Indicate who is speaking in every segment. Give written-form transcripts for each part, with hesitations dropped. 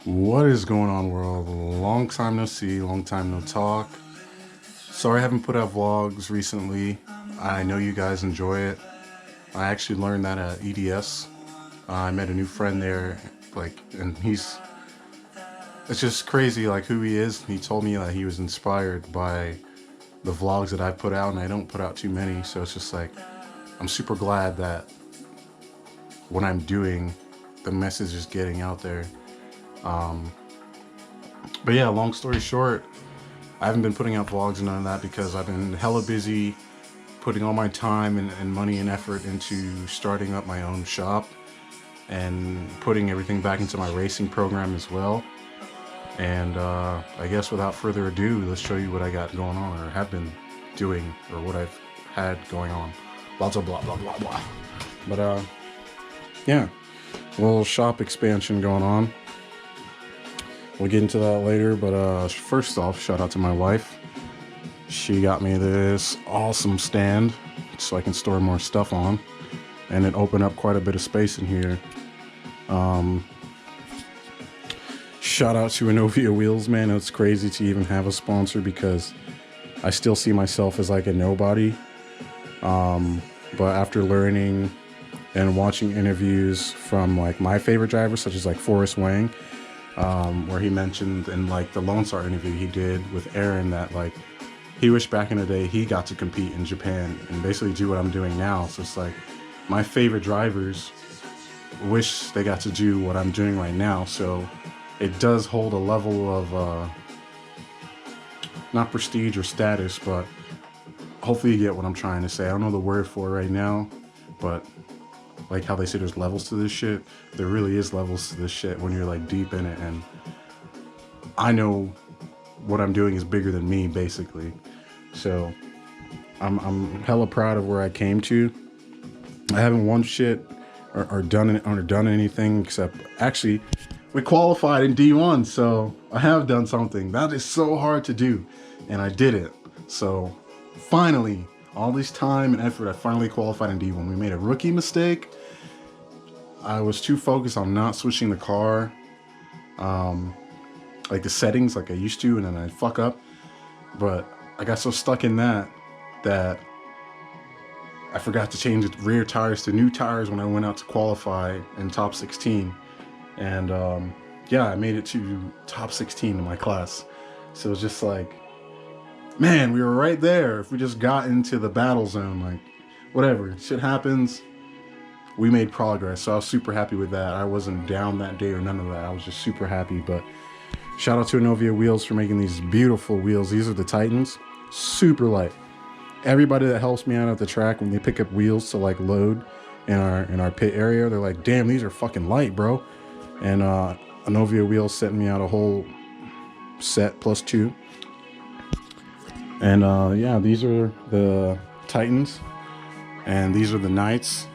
Speaker 1: What is going on, world? Long time no see, long time no talk. Sorry I haven't put out vlogs recently. I know you guys enjoy it. I actually learned that at EDS. I met a new friend there, and it's just crazy, who he is. He told me that he was inspired by the vlogs that I put out, and I don't put out too many, so it's just I'm super glad that what I'm doing, the message is getting out there. But yeah, long story short, I haven't been putting out vlogs and none of that because I've been hella busy putting all my time and money and effort into starting up my own shop and putting everything back into my racing program as well. And I guess without further ado, let's show you what I got going on, or have been doing, or what I've had going on. Blah, blah, blah, blah, blah, blah. But yeah, a little shop expansion going on. We'll get into that later, but first off, shout out to my wife. She got me this awesome stand so I can store more stuff on, and it opened up quite a bit of space in here. Shout out to Inovia Wheels, man. It's crazy to even have a sponsor because I still see myself as like a nobody. But after learning and watching interviews from like my favorite drivers, such as like Forrest Wang, where he mentioned in like the Lone Star interview he did with Aaron that like he wished back in the day he got to compete in Japan and basically do what I'm doing now. So it's like my favorite drivers wish they got to do what I'm doing right now. So it does hold a level of not prestige or status, but hopefully you get what I'm trying to say. I don't know the word for it right now, but like how they say there's levels to this shit, there really is levels to this shit when you're like deep in it. And I know what I'm doing is bigger than me, basically. So I'm hella proud of where I came to. I haven't won shit or done anything except actually we qualified in D1, so I have done something. That is so hard to do, and I did it. So finally, all this time and effort, I finally qualified in D1. We made a rookie mistake. I was too focused on not switching the car, like the settings like I used to, and then I'd fuck up. But I got so stuck in that I forgot to change the rear tires to new tires when I went out to qualify in top 16. And yeah, I made it to top 16 in my class. So it's just like, man, we were right there. If we just got into the battle zone, like whatever, shit happens. We made progress, so I was super happy with that. I wasn't down that day or none of that. I was just super happy. But shout out to Inovia Wheels for making these beautiful wheels. These are the Titans, super light. Everybody that helps me out at the track when they pick up wheels to like load in our pit area, they're like, damn, these are fucking light, bro. And Inovia Wheels sent me out a whole set plus 2. And yeah, these are the Titans, and these are the Knights.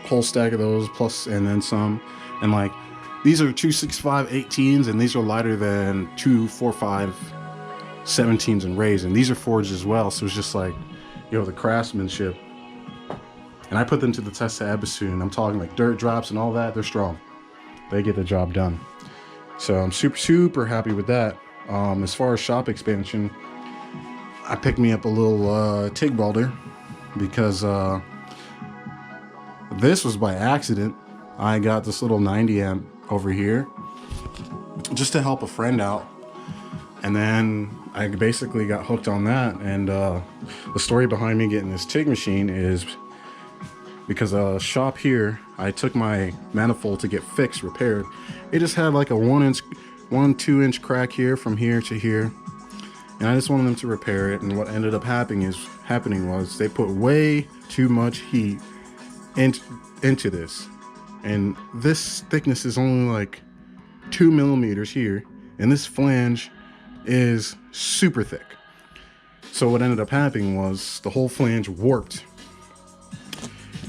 Speaker 1: Whole stack of those plus and then some. And like these are 265 18s, and these are lighter than 245 17s and Rays, and these are forged as well. So it's just like, the craftsmanship. And I put them to the test at Ebisu, and I'm talking like dirt drops and all that. They're strong. They get the job done. So I'm super happy with that. As far as shop expansion, I picked me up a little TIG welder because this was by accident. I got this little 90 amp over here just to help a friend out, and then I basically got hooked on that. And the story behind me getting this TIG machine is because a shop here, I took my manifold to get fixed, repaired. It just had like a 2 inch crack here from here to here, and I just wanted them to repair it. And what ended up happening was they put way too much heat into this, and this thickness is only like 2 millimeters here, and this flange is super thick. So what ended up happening was the whole flange warped.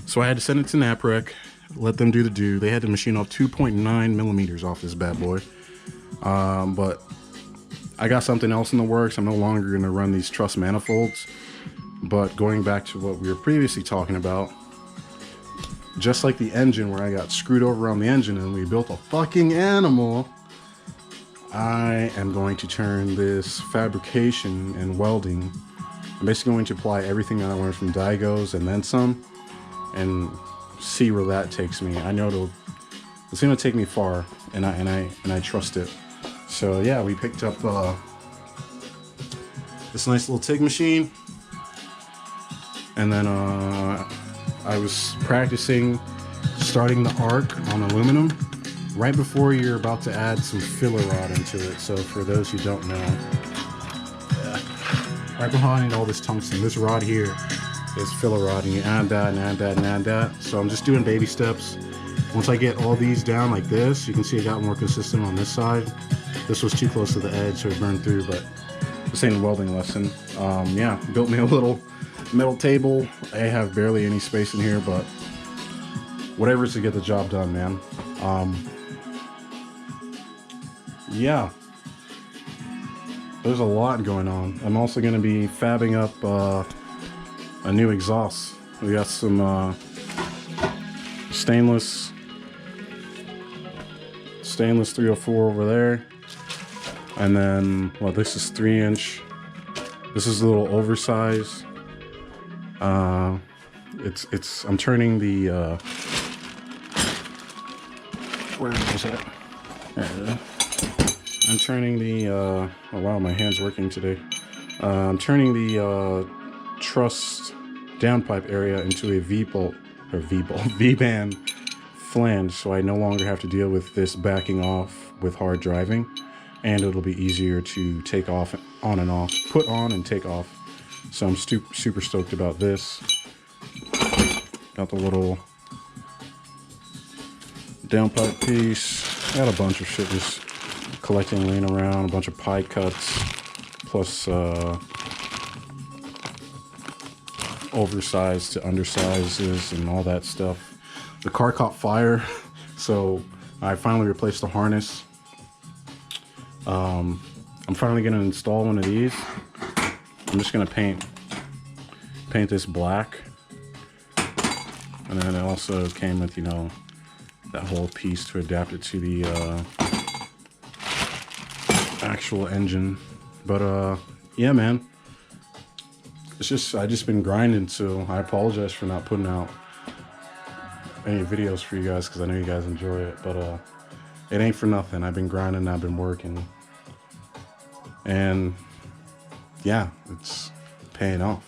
Speaker 1: So I had to send it to Naprec, let them do the do. They had to machine off 2.9 millimeters off this bad boy. But I got something else in the works. I'm no longer going to run these truss manifolds. But going back to what we were previously talking about, just like the engine where I got screwed over on the engine and we built a fucking animal, I am going to turn this fabrication and welding. I'm basically going to apply everything that I learned from Daigo's and then some, and see where that takes me. I know it's gonna take me far, and I trust it. So yeah, we picked up this nice little TIG machine, and then I was practicing starting the arc on aluminum right before you're about to add some filler rod into it. So for those who don't know, right behind all this tungsten, this rod here is filler rod, and you add that and add that and add that. So I'm just doing baby steps. Once I get all these down like this, you can see I got more consistent on this side. This was too close to the edge, so it burned through, but this ain't a welding lesson. Yeah, built me a little metal table. I have barely any space in here, but whatever's to get the job done, man. Yeah, there's a lot going on. I'm also going to be fabbing up a new exhaust. We got some stainless 304 over there, and then, well, this is 3-inch. This is a little oversized. I'm turning the where is it? There it is. I'm turning the oh wow, my hand's working today. I'm turning the truss downpipe area into a V-band flange, so I no longer have to deal with this backing off with hard driving, and it'll be easier to take off on and off, put on and take off. So I'm super stoked about this. Got the little downpipe piece. Got a bunch of shit just collecting, laying around, a bunch of pie cuts, plus oversized to undersizes and all that stuff. The car caught fire, so I finally replaced the harness. I'm finally gonna install one of these. I'm just gonna paint this black, and then it also came with, you know, that whole piece to adapt it to the actual engine. But yeah, man, I just been grinding, so I apologize for not putting out any videos for you guys, because I know you guys enjoy it, but it ain't for nothing. I've been grinding, I've been working, and yeah, it's paying off.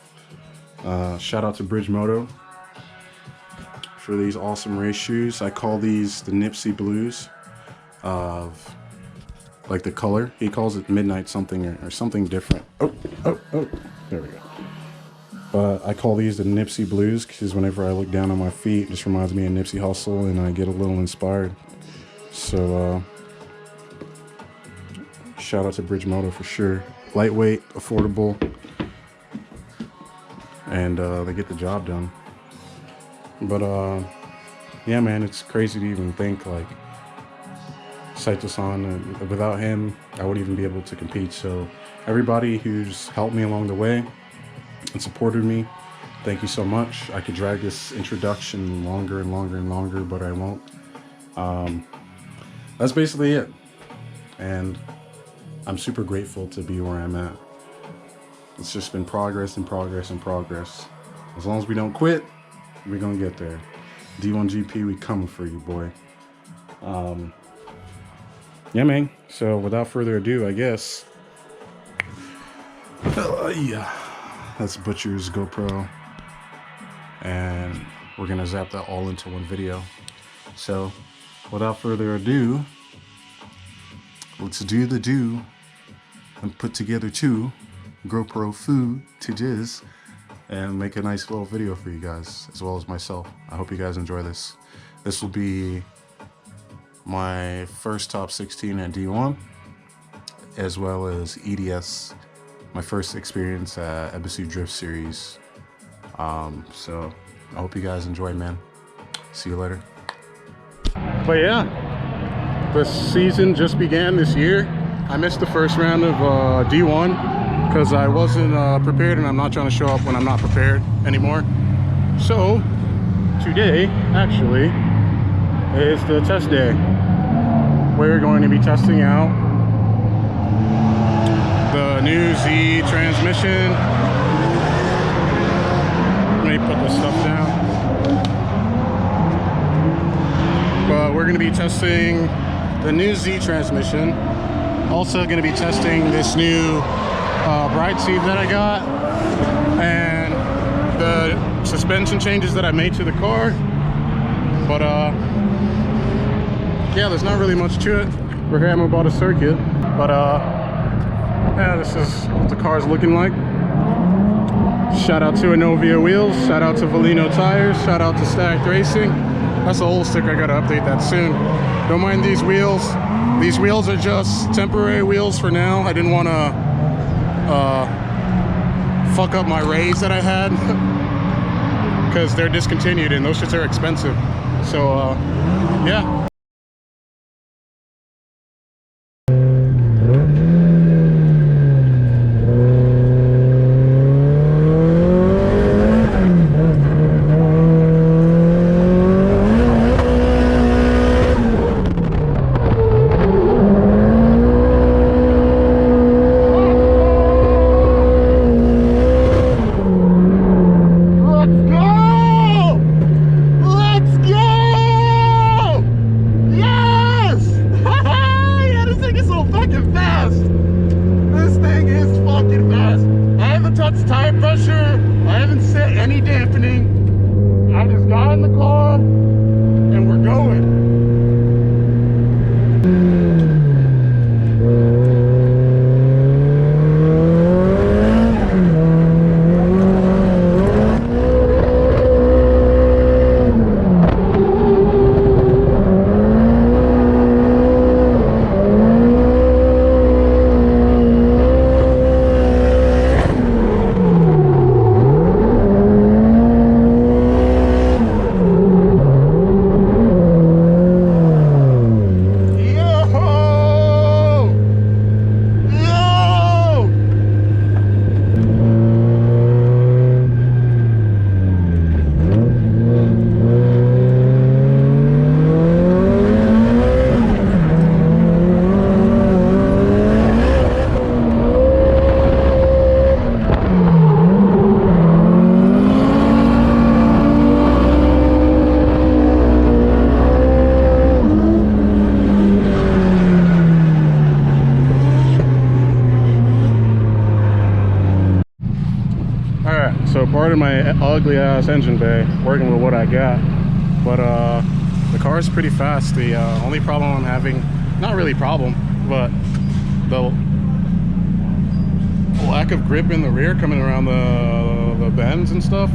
Speaker 1: Shout out to Bridgemoto for these awesome race shoes. I call these the Nipsey Blues, of like the color. He calls it midnight something or something different. Oh, there we go. But I call these the Nipsey Blues because whenever I look down on my feet, it just reminds me of Nipsey Hussle, and I get a little inspired. So shout out to Bridgemoto for sure. Lightweight, affordable, and they get the job done. But yeah, man, it's crazy to even think like Saito-san, without him, I wouldn't even be able to compete. So everybody who's helped me along the way and supported me, thank you so much. I could drag this introduction longer and longer and longer, but I won't. That's basically it, and I'm super grateful to be where I'm at. It's just been progress and progress and progress. As long as we don't quit, we're gonna get there. D1GP, we coming for you, boy. Yeah, man. So without further ado, I guess, yeah, that's Butcher's GoPro, and we're gonna zap that all into one video. So without further ado, let's do the do and put together two GoPro footages and make a nice little video for you guys, as well as myself. I hope you guys enjoy this. This will be my first top 16 at D1, as well as EDS, my first experience at Ebisu Drift Series. So I hope you guys enjoy, man. See you later. But yeah, the season just began this year. I missed the first round of D1 because I wasn't prepared, and I'm not trying to show up when I'm not prepared anymore. So today actually is the test day. We're going to be testing out the new Z transmission. Let me put this stuff down. But we're going to be testing the new Z transmission. Also going to be testing this new Bright Seat that I got, and the suspension changes that I made to the car. But yeah, there's not really much to it. We're here at Mobata Circuit, but yeah, this is what the car's looking like. Shout out to Inovia Wheels, shout out to Valino Tires, shout out to Stacked Racing. That's the old sticker, I gotta update that soon. Don't mind these wheels. These wheels are just temporary wheels for now. I didn't want to fuck up my Rays that I had because they're discontinued and those shits are expensive. So yeah. Tire pressure, I haven't set any dampening. I just got in the car and we're going. So part of my ugly ass engine bay, working with what I got, but the car is pretty fast. The only problem I'm having, not really problem, but the lack of grip in the rear coming around the bends and stuff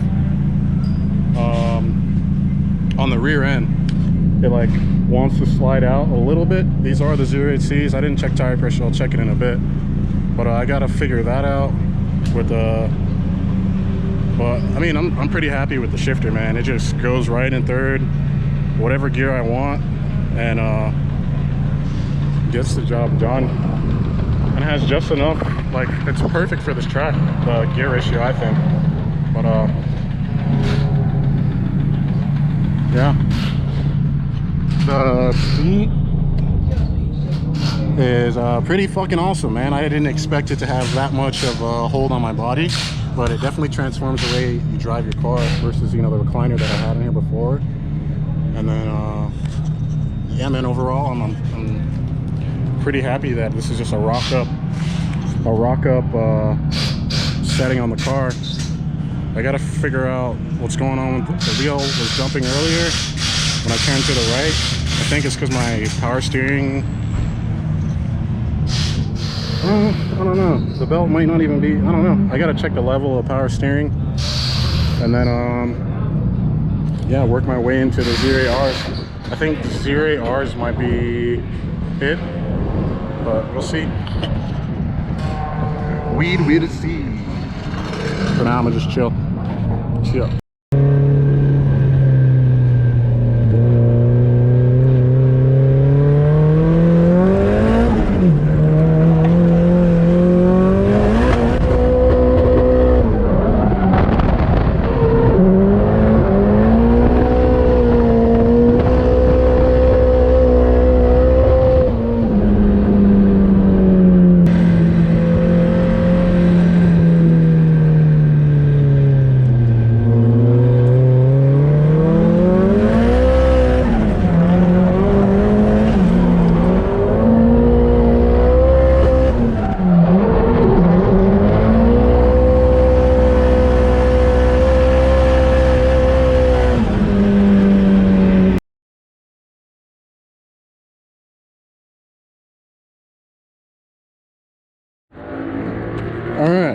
Speaker 1: on the rear end. It like wants to slide out a little bit. These are the 08Cs. I didn't check tire pressure, I'll check it in a bit, but I gotta figure that out with the but I mean, I'm pretty happy with the shifter, man. It just goes right in third, whatever gear I want, and gets the job done. And has just enough, like, it's perfect for this track, the gear ratio, I think. But yeah, the seat is pretty fucking awesome, man. I didn't expect it to have that much of a hold on my body, but it definitely transforms the way you drive your car versus, you know, the recliner that I had in here before. And then yeah, man, overall I'm pretty happy that this is just a rock up setting on the car. I gotta figure out what's going on with the wheel was jumping earlier when I turned to the right. I think it's because my power steering, I don't know, the belt might not even be, I don't know. I gotta check the level of power steering and then yeah, work my way into the Z8Rs. I think the Z8Rs might be it, but we'll see. We'll see. For now, I'm gonna just chill.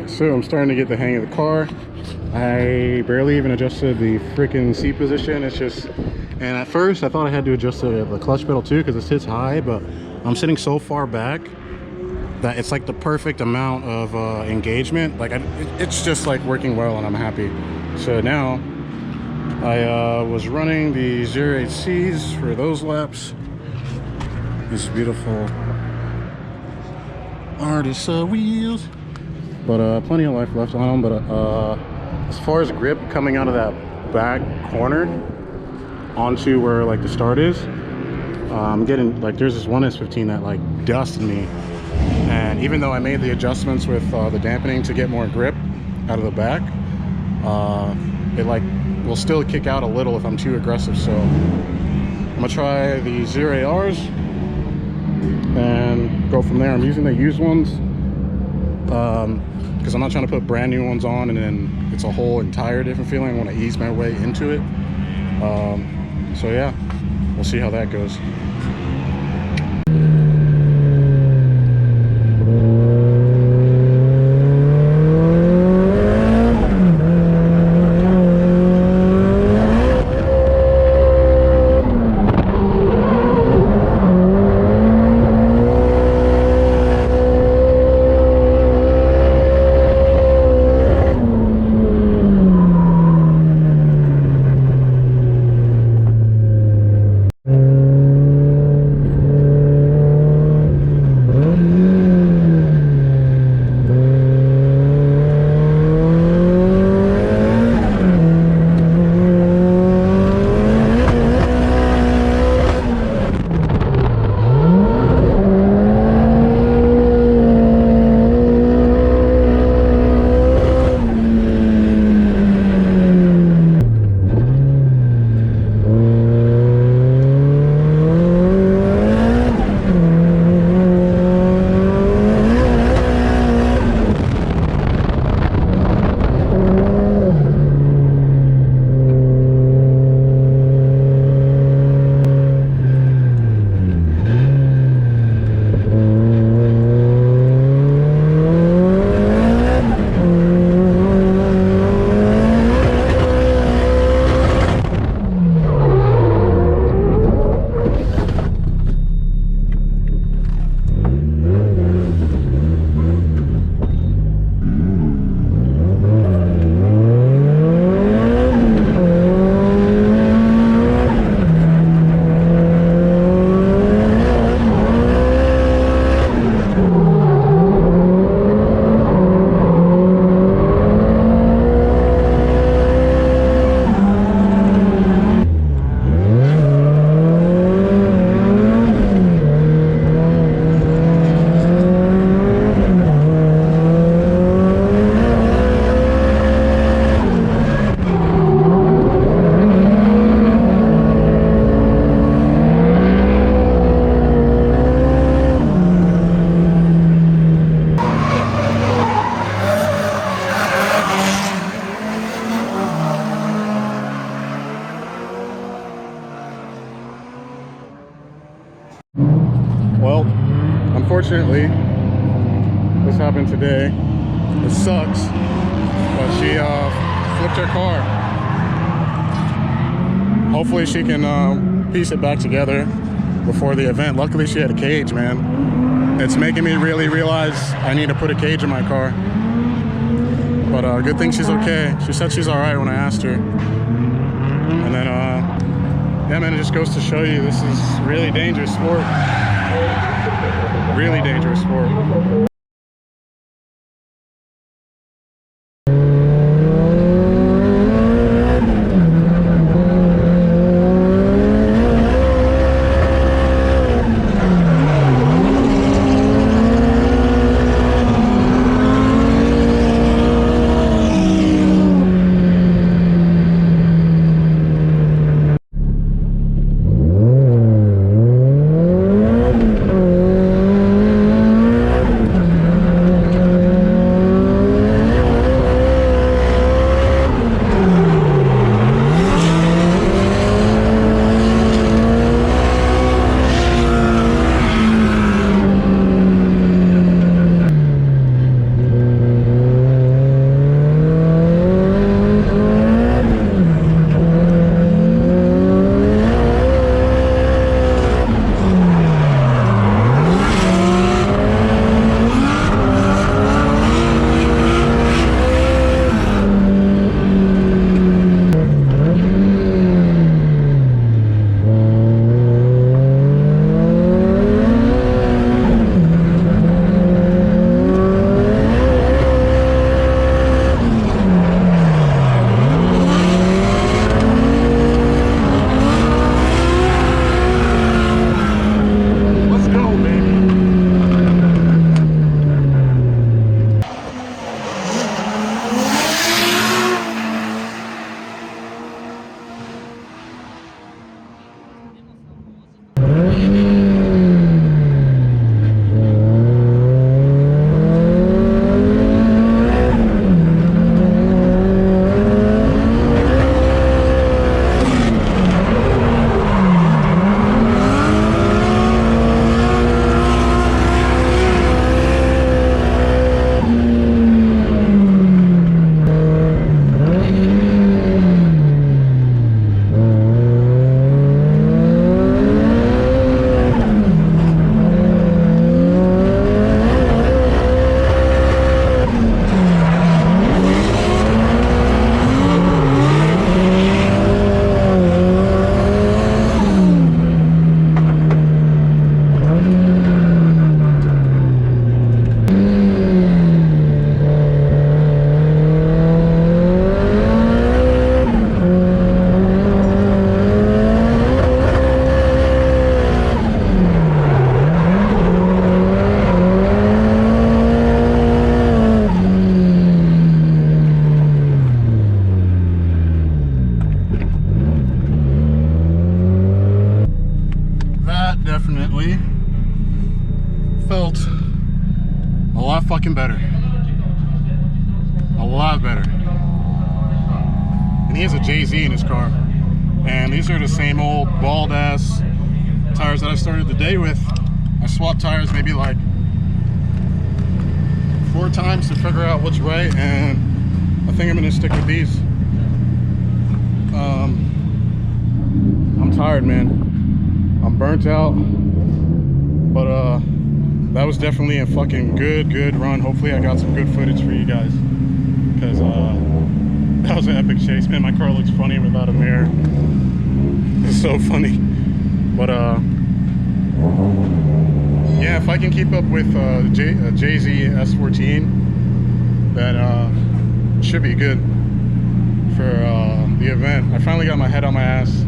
Speaker 1: Alright, so I'm starting to get the hang of the car. I barely even adjusted the freaking seat position. It's just, and at first I thought I had to adjust the clutch pedal too because it sits high, but I'm sitting so far back that it's like the perfect amount of engagement. Like it's just like working well, and I'm happy. So now I was running the 08Cs for those laps. These beautiful artist wheels, but plenty of life left on them. But as far as grip coming out of that back corner onto where like the start is, I'm getting like, there's this 1S15 that like dusted me, and even though I made the adjustments with the dampening to get more grip out of the back, it like will still kick out a little if I'm too aggressive. So I'm gonna try the 0ARs and go from there. I'm using the used ones because I'm not trying to put brand new ones on and then it's a whole entire different feeling. I want to ease my way into it. So yeah, we'll see how that goes. Well, unfortunately, this happened today. It sucks, but she flipped her car. Hopefully she can piece it back together before the event. Luckily she had a cage, man. It's making me really realize I need to put a cage in my car. But good thing she's okay. She said she's all right when I asked her. And then, yeah, man, it just goes to show you this is really dangerous sport. Really dangerous sport. felt a lot fucking better. A lot better. And he has a Jay-Z in his car. And these are the same old bald ass tires that I started the day with. I swapped tires maybe like 4 times to figure out what's right, and I think I'm gonna stick with these. I'm tired, man. I'm burnt out, but that was definitely a fucking good run. Hopefully I got some good footage for you guys, because that was an epic chase, man. My car looks funny without a mirror. It's so funny. But yeah, if I can keep up with Jay-Z S14, that should be good for the event. I finally got my head on my ass.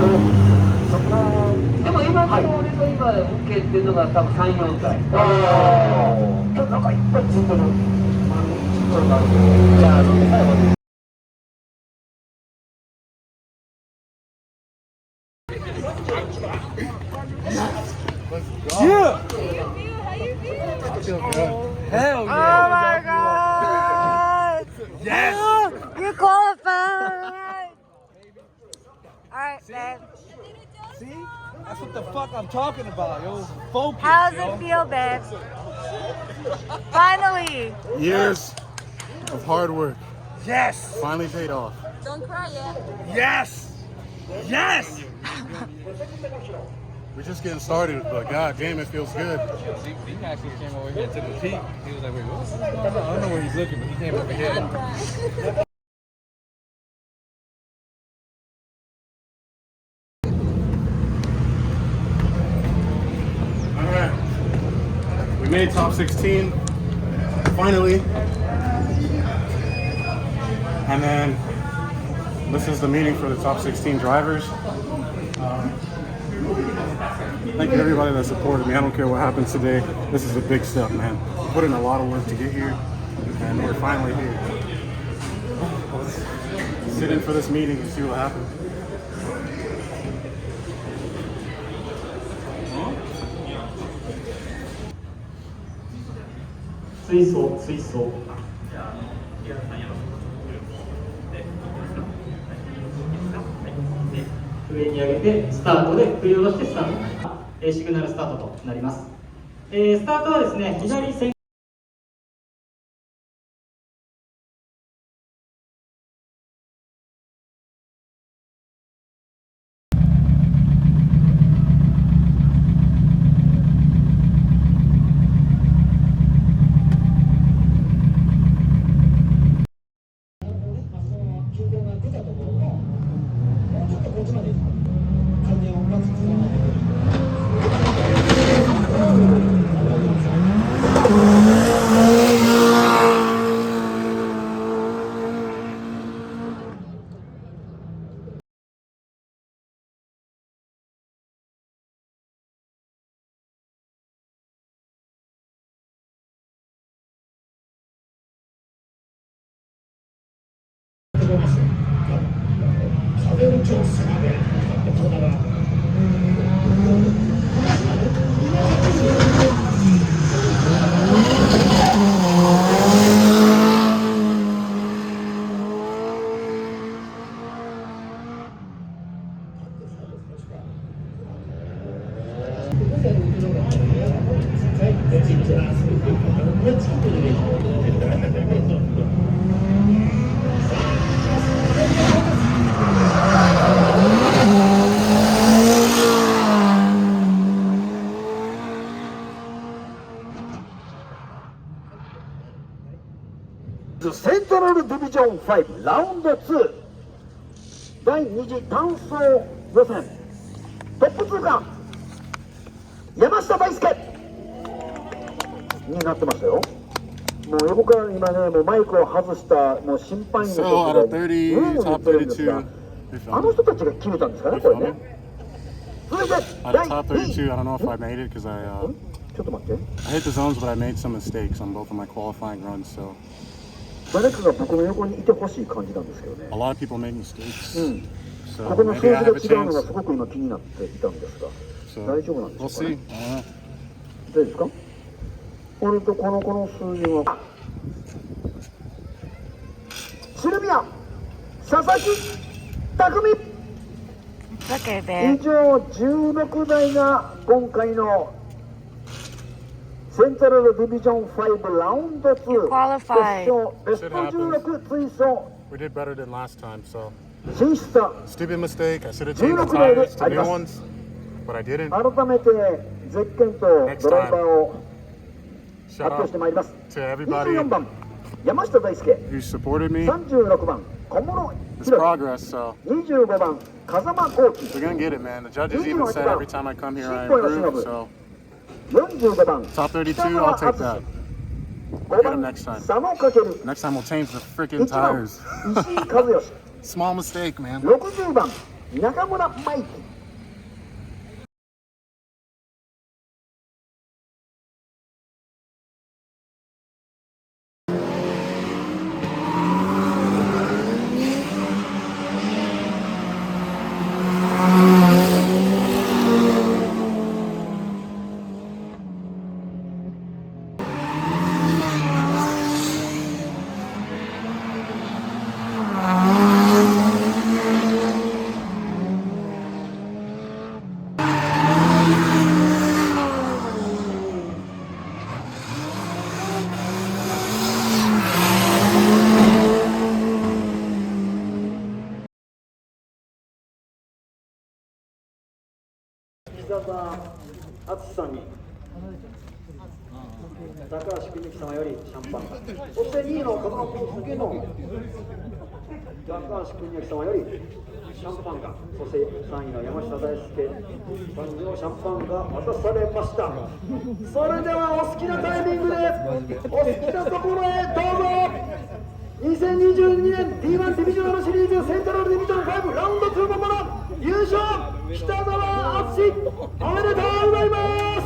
Speaker 2: でも今のところ俺と今 OK っていうのが多分3、4体。
Speaker 3: ああ、なんかいっぱいついてる。
Speaker 2: じゃあ最後。
Speaker 4: Yeah! Hell yeah!
Speaker 5: Oh my god!
Speaker 4: Yes!
Speaker 5: You qualified! Alright, babe.
Speaker 4: See? That's what the fuck I'm talking about, yo. Focus,
Speaker 5: How's
Speaker 4: yo.
Speaker 5: it feel, babe? Finally!
Speaker 1: Years of hard work
Speaker 4: Yes!
Speaker 1: finally paid off.
Speaker 5: Don't cry yet.
Speaker 4: Yes! Yes!
Speaker 1: We're just getting started, but god damn, it feels good.
Speaker 4: See, he actually came over here to the peak. He was like, wait, what's going on? I don't know where he's looking, but he came over here.
Speaker 1: Alright. We made top 16. Finally. And then this is the meeting for the top 16 drivers. Thank you to everybody that supported me. I don't care what happens today. This is a big step, man. We put in a lot of work to get here, and we're finally here. Let's sit in for this meeting and see what happens.
Speaker 3: 追走追走。上に上げてスタートで振り下ろしてスタート、シグナルスタートとなります。スタートはですね、左線セントラルディビジョン5ラウンド2第2次単走予選トップ通過山下大輔になってましたよ。もう横から今ね、もうマイクを外したもう審判員の人がうんうん言ってるんですが、あの人たちが決めたんですかね、これね。続いて第
Speaker 1: Top
Speaker 3: 2
Speaker 1: 32,
Speaker 3: 位。
Speaker 1: I don't know if I made it because
Speaker 3: ちょっと待って。
Speaker 1: I hit the zones, but I made some mistakes on both of my qualifying runs. So
Speaker 3: 誰かが僕の横にいてほしい感じなんですけどね。
Speaker 1: a lot of people make mistakes.
Speaker 3: うん。
Speaker 1: So
Speaker 3: ここの数
Speaker 1: maybe I
Speaker 3: 字
Speaker 1: have
Speaker 3: が
Speaker 1: a
Speaker 3: 違うのが
Speaker 1: chance.
Speaker 3: すごく今気になっていたんですが、
Speaker 1: So
Speaker 3: 大丈夫なんで
Speaker 1: we'll
Speaker 3: しょうか
Speaker 1: see.
Speaker 3: ね。
Speaker 1: I don't know.
Speaker 3: どうですか？これとこの数字はシルビア佐々木匠
Speaker 5: Okay,
Speaker 3: 以
Speaker 5: babe.
Speaker 3: 上16台が今回のセントラルディビジョン5ラウンド2決
Speaker 5: qualified.
Speaker 3: 勝ベスト16追走
Speaker 1: We did better than last time. So
Speaker 3: 進出者
Speaker 1: stupid mistake. I should have changed the
Speaker 3: 16台で
Speaker 1: tires to
Speaker 3: あり
Speaker 1: new
Speaker 3: ます
Speaker 1: ones, but I didn't.
Speaker 3: 改めてゼッケンとドライバーを
Speaker 1: Shout
Speaker 3: 発表してまいります。
Speaker 1: to everybody
Speaker 3: 24番山下大輔、
Speaker 1: who supported me.
Speaker 3: 36番小室
Speaker 1: It's
Speaker 3: 弘
Speaker 1: progress. So
Speaker 3: 25番風間幸輝、
Speaker 1: we're gonna get it, man. The judges even said every time I come here I
Speaker 3: 新保義
Speaker 1: improve.
Speaker 3: 信、
Speaker 1: So
Speaker 3: 45番
Speaker 1: top 32,
Speaker 3: 北村
Speaker 1: I'll take
Speaker 3: 敦
Speaker 1: that.
Speaker 3: 5
Speaker 1: Get him
Speaker 3: 番
Speaker 1: next time.
Speaker 3: 佐野翔、
Speaker 1: Next time we'll change the freaking
Speaker 3: 1番
Speaker 1: tires.
Speaker 3: 石井和義、
Speaker 1: Small mistake, man.
Speaker 3: 60番中村舞希。北澤敦さんに高橋邦樹様よりシャンパンが、そして2位の風間康介の高橋邦樹様よりシャンパンが、そして3位の山下大輔さんにもシャンパンが渡されました。それではお好きなタイミングでお好きなところへどうぞ。2022年 D1 ディビジョナルシリーズセントラルディビジョン5ラウンド2のまま優勝北澤敦おめでとうございます。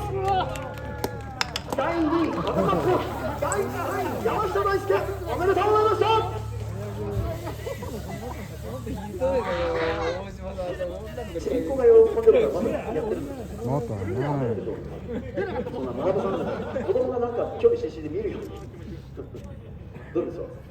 Speaker 3: 第2位風間康介、第3位山下大輔、おめでとうございました。チェンコが喜んでるからまだやってるんですよ。
Speaker 6: またね。
Speaker 3: そんな学さん子供がなんか興味津々で見るよ。どうですか。